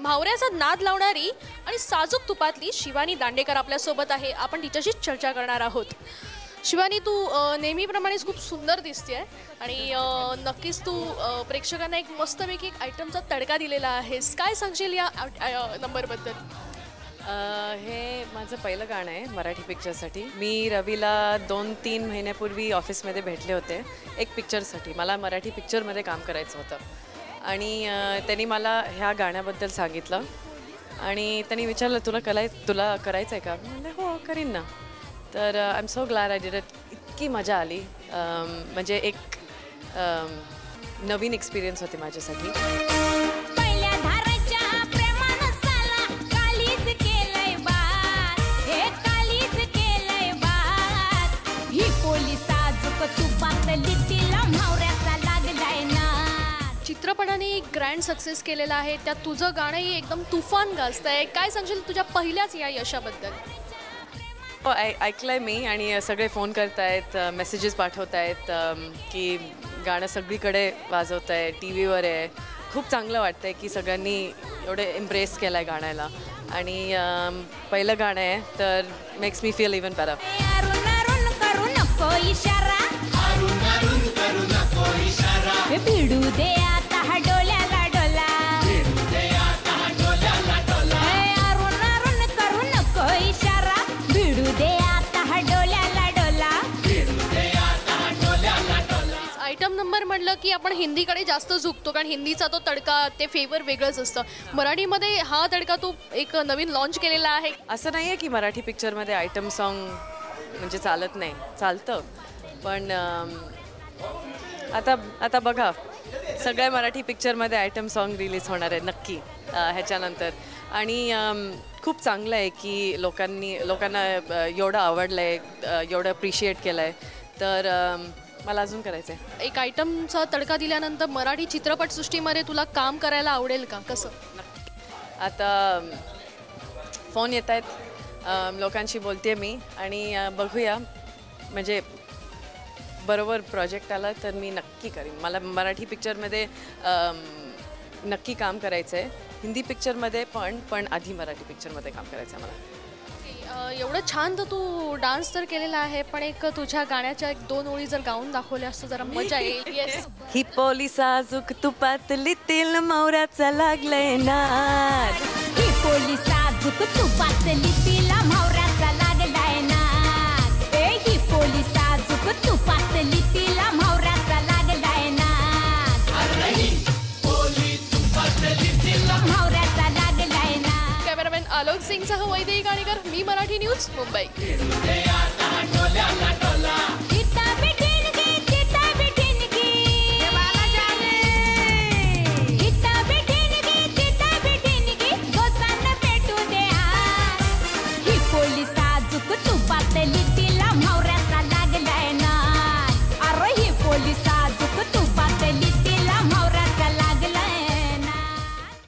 भावऱ्याचा नाद लावणारी आणि साजूक तुपातली शिवानी दांडेकर आपल्यासोबत आहे. आपण तिच्याशी चर्चा करणार आहोत. शिवानी, तू नेहमीप्रमाणेच खूप सुंदर दिसतेय आणि नक्कीच तू प्रेक्षकांना एक मस्तपैकी एक आयटमचा तडका दिलेला आहेस. काय सांगशील या नंबरबद्दल? हे माझं पहिलं गाणं आहे मराठी पिक्चरसाठी. मी रवीला 2-3 महिन्यापूर्वी ऑफिसमध्ये भेटले होते एक पिक्चरसाठी. मला मराठी पिक्चरमध्ये काम करायचं होतं आणि त्यांनी मला ह्या गाण्याबद्दल सांगितलं आणि त्यांनी विचारलं तुला करायचं आहे का? म्हणजे हो, करीन ना. तर I am so glad I did it. इतकी मजा आली. म्हणजे एक नवीन एक्सपिरियन्स होते माझ्यासाठी. चित्रपटाने एक ग्रँड सक्सेस केलेला आहे, त्यात तुझं गाणंही एकदम तुफान गाजतंय. काय सांगशील तुझ्या पहिल्याच या यशाबद्दल? हो, ऐकलंय मी आणि सगळे फोन करतायत, मेसेजेस पाठवत आहेत की गाणं सगळीकडे वाजवत आहे, टी व्हीवर आहे. खूप चांगलं वाटतंय की सगळ्यांनी एवढे इम्प्रेस केलं आहे गाण्याला आणि पहिलं गाणं आहे तर makes me feel even better. भिडू दे आता हा डोल्याला डोला, अरुण अरुण करू नको इशारा, भिडू दे आता हा डोल्याला डोला. आयटम नंबर म्हटलं की आपण हिंदीकडे जास्त झुकतो कारण हिंदीचा तो तडका ते फेवर वेगळंच असतं. मराठीमध्ये हा तडका तू एक नवीन लॉन्च केलेला आहे. असं नाही आहे की मराठी पिक्चरमध्ये आयटम सॉन्ग म्हणजे चालत नाही, चालतं. पण आता बघा, सगळ्या मराठी पिक्चरमध्ये आयटम सॉन्ग रिलीज होणार आहे नक्की ह्याच्यानंतर. आणि खूप चांगलं आहे की लोकांना एवढं आवडलं आहे, एवढं अप्रिशिएट केलं आहे. तर मला अजून करायचं आहे. एक आयटमचा तडका दिल्यानंतर मराठी चित्रपटसृष्टीमध्ये तुला काम करायला आवडेल का? कसं? आता फोन येत आहेत, लोकांशी बोलते मी आणि बघूया. म्हणजे बरोबर प्रोजेक्ट आला तर मी नक्की करीन. मला मराठी पिक्चरमध्ये नक्की काम करायचं आहे. हिंदी पिक्चरमध्ये पण आधी मराठी पिक्चरमध्ये काम करायचं आहे मला. एवढं छान तर तू डान्स तर केलेला आहे, पण एक तुझ्या गाण्याच्या 1-2 ओळी जर गाऊन दाखवल्या असतं जरा मजा येईल. येस. ही पोलिस आजूक तुपातली तेल मावऱ्याचा लागलंय नाद, ही पोलिस आजूक तुपातली तेल मावऱ्याचा लागलाय नाद, ही पोलिस आजूक तुपातली तेल मावऱ्याचा लागलाय नाद, मावऱ्याचा लागलाय नाद. कॅमेरामॅन आलोक सिंगसह वैदेही गाणेकर, मी मराठी न्यूज, मुंबई.